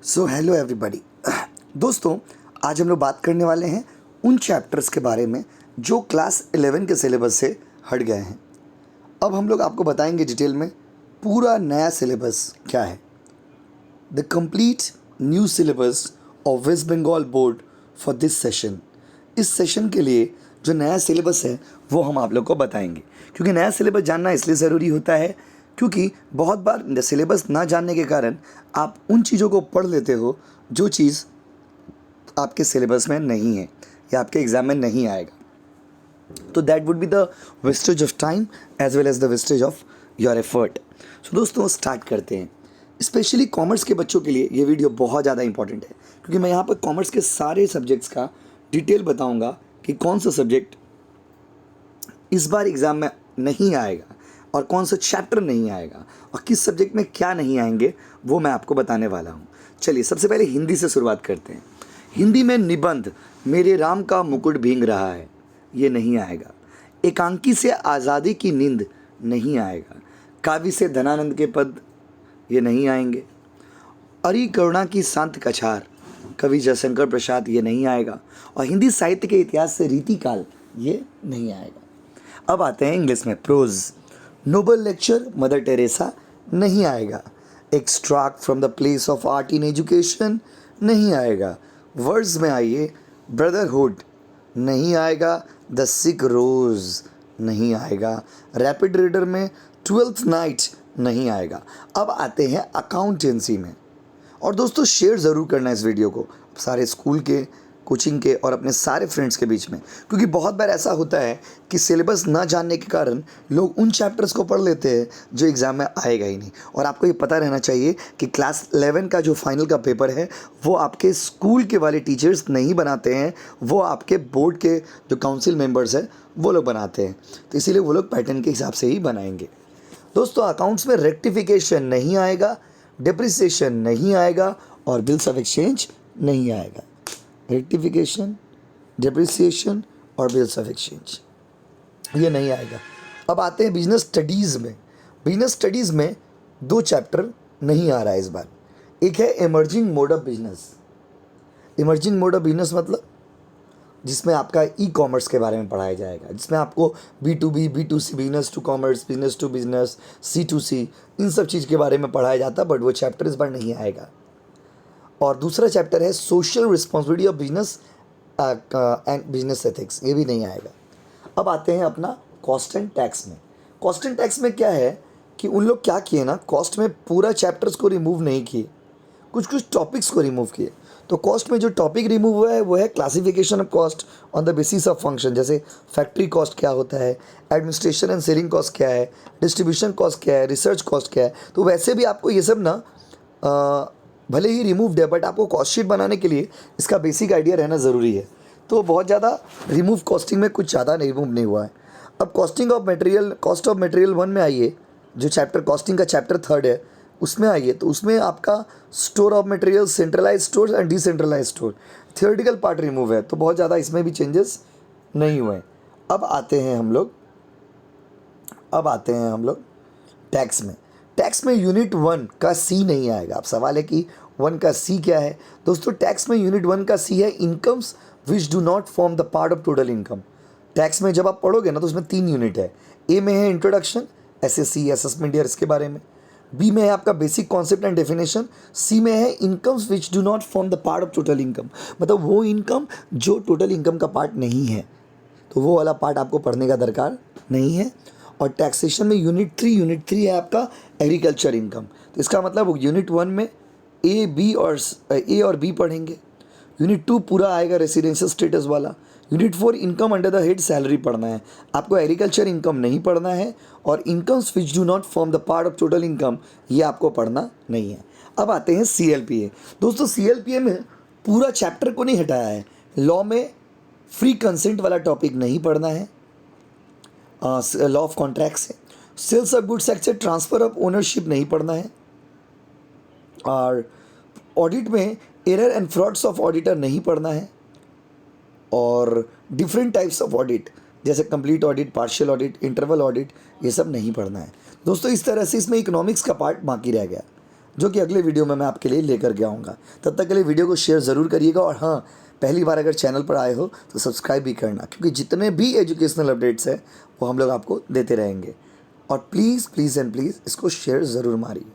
So hello everybody. दोस्तों, आज हम लोग बात करने वाले हैं उन चैप्टर्स के बारे में जो क्लास 11 के सिलेबस से हट गए हैं। अब हम लोग आपको बताएंगे डिटेल में पूरा नया सिलेबस क्या है। The complete new syllabus of West Bengal board for this session. इस सेशन के लिए जो नया सिलेबस है वो हम आप लोग को बताएंगे, क्योंकि नया सिलेबस जानना इसलिए ज़रूरी होता है क्योंकि बहुत बार सिलेबस ना जानने के कारण आप उन चीज़ों को पढ़ लेते हो जो चीज़ आपके सिलेबस में नहीं है या आपके एग्ज़ाम में नहीं आएगा। तो that would be the wastage of time as well as the wastage of your effort. So दोस्तों, स्टार्ट करते हैं। स्पेशली कॉमर्स के बच्चों के लिए ये वीडियो बहुत ज़्यादा इंपॉर्टेंट है, क्योंकि मैं यहाँ पर कॉमर्स के सारे सब्जेक्ट्स का डिटेल बताऊँगा कि कौन सा सब्जेक्ट इस बार एग्ज़ाम में नहीं आएगा और कौन सा चैप्टर नहीं आएगा और किस सब्जेक्ट में क्या नहीं आएंगे, वो मैं आपको बताने वाला हूँ। चलिए, सबसे पहले हिंदी से शुरुआत करते हैं। हिंदी में निबंध मेरे राम का मुकुट भींग रहा है, ये नहीं आएगा। एकांकी से आज़ादी की नींद नहीं आएगा। काव्य से धनानंद के पद, ये नहीं आएंगे। अरी करुणा की शांत कछार, कवि जयशंकर प्रसाद, ये नहीं आएगा। और हिंदी साहित्य के इतिहास से रीतिकाल, ये नहीं आएगा। अब आते हैं इंग्लिश में। Prose, Nobel lecture Mother Teresa नहीं आएगा। Extract from the place of art in education नहीं आएगा। वर्ड्स में आइए, ब्रदरहुड नहीं आएगा। द सिक रोज नहीं आएगा। रैपिड रीडर में ट्वेल्थ नाइट नहीं आएगा। अब आते हैं अकाउंटेंसी में। और दोस्तों, शेयर ज़रूर करना इस वीडियो को सारे स्कूल के, कोचिंग के और अपने सारे फ्रेंड्स के बीच में, क्योंकि बहुत बार ऐसा होता है कि सिलेबस ना जानने के कारण लोग उन चैप्टर्स को पढ़ लेते हैं जो एग्ज़ाम में आएगा ही नहीं। और आपको ये पता रहना चाहिए कि क्लास 11 का जो फाइनल का पेपर है वो आपके स्कूल के वाले टीचर्स नहीं बनाते हैं, वो आपके बोर्ड के जो काउंसिल मेम्बर्स हैं वो लोग बनाते हैं। तो इसीलिए वो लोग पैटर्न के हिसाब से ही बनाएंगे। दोस्तों, अकाउंट्स में रेक्टिफिकेशन नहीं आएगा, डिप्रिसिएशन नहीं आएगा और बिल्स ऑफ एक्सचेंज नहीं आएगा। रेक्टिफिकेशन, डिप्रिसिएशन और बिल्स ऑफ एक्सचेंज, ये नहीं आएगा। अब आते हैं बिजनेस स्टडीज़ में। बिजनेस स्टडीज़ में 2 चैप्टर नहीं आ रहा है इस बार। एक है emerging mode of business. Emerging mode of business मतलब जिसमें आपका ई कॉमर्स के बारे में पढ़ाया जाएगा, जिसमें आपको B2B, B2C, business to commerce, business to business, C2C, इन सब चीज़ के बारे में पढ़ाया जाता, बट वो चैप्टर इस बार नहीं आएगा। और दूसरा चैप्टर है social responsibility of business and business ethics, ये भी नहीं आएगा। अब आते हैं अपना कॉस्ट एंड टैक्स में। कॉस्ट एंड टैक्स में क्या है कि उन लोग क्या किए ना, कॉस्ट में पूरा चैप्टर्स को रिमूव नहीं किए, कुछ कुछ टॉपिक्स को रिमूव किए। तो कॉस्ट में जो टॉपिक रिमूव हुआ है वो है classification of cost on the basis of function. जैसे फैक्ट्री कॉस्ट क्या होता है, एडमिनिस्ट्रेशन एंड सेलिंग कॉस्ट क्या है, डिस्ट्रीब्यूशन कॉस्ट क्या है, रिसर्च कॉस्ट क्या है। तो वैसे भी आपको ये सब ना भले ही रिमूव्ड है, बट आपको कॉस्ट शीट बनाने के लिए इसका बेसिक आइडिया रहना ज़रूरी है। तो बहुत ज़्यादा रिमूव कॉस्टिंग में कुछ ज़्यादा रिमूव नहीं हुआ है। अब costing of material, cost of material 1 में आइए, जो चैप्टर कॉस्टिंग का चैप्टर 3 है उसमें आइए, तो उसमें आपका store of material, centralise store and decentralise store, theoretical part remove है, तो बहुत ज़्यादा इसमें भी चेंजेस नहीं हुए। अब आते हैं हम लोग टैक्स में। टैक्स में यूनिट 1 का सी नहीं आएगा। अब सवाल है कि 1 का सी क्या है। दोस्तों, टैक्स में यूनिट 1 का सी है incomes which do not form the part of total income. Tax में जब आप पढ़ोगे ना तो उसमें 3 यूनिट है। ए में है इंट्रोडक्शन, एसएससी असेसमेंट ईयर इसके बारे में। बी में है आपका बेसिक कॉन्सेप्ट एंड डेफिनेशन। सी में है incomes which do not form the part of total income, मतलब वो इनकम जो टोटल इनकम का पार्ट नहीं है, तो वो वाला पार्ट आपको पढ़ने का दरकार नहीं है। और टैक्सेशन में यूनिट 3 है आपका एग्रीकल्चर इनकम। तो इसका मतलब यूनिट 1 में ए और बी पढ़ेंगे। यूनिट 2 पूरा आएगा रेसिडेंशियल स्टेटस वाला। Unit 4 income under the head salary पढ़ना है आपको, एग्रीकल्चर इनकम नहीं पढ़ना है। और incomes which do not form the part of total income, ये आपको पढ़ना नहीं है। अब आते हैं CLPA। दोस्तों, CLPA में पूरा चैप्टर को नहीं हटाया है। लॉ में फ्री कंसेंट वाला टॉपिक नहीं पढ़ना है, लॉ ऑफ कॉन्ट्रैक्ट से। सेल्स ऑफ गुड्स एक्ट से ट्रांसफ़र ऑफ ओनरशिप नहीं पढ़ना है। और ऑडिट में error and frauds of auditor नहीं पढ़ना है। और डिफरेंट टाइप्स ऑफ ऑडिट जैसे complete audit, partial audit, interval audit, ये सब नहीं पढ़ना है। दोस्तों, इस तरह से इसमें इकोनॉमिक्स का पार्ट बाकी रह गया। जो कि अगले वीडियो में मैं आपके लिए लेकर के आऊँगा। तब तक के लिए वीडियो को शेयर ज़रूर करिएगा, और हाँ, पहली बार अगर चैनल पर आए हो तो सब्सक्राइब भी करना, क्योंकि जितने भी एजुकेशनल अपडेट्स हैं वो हम लोग आपको देते रहेंगे। और प्लीज़ प्लीज़ एंड प्लीज़ इसको शेयर ज़रूर मारिए।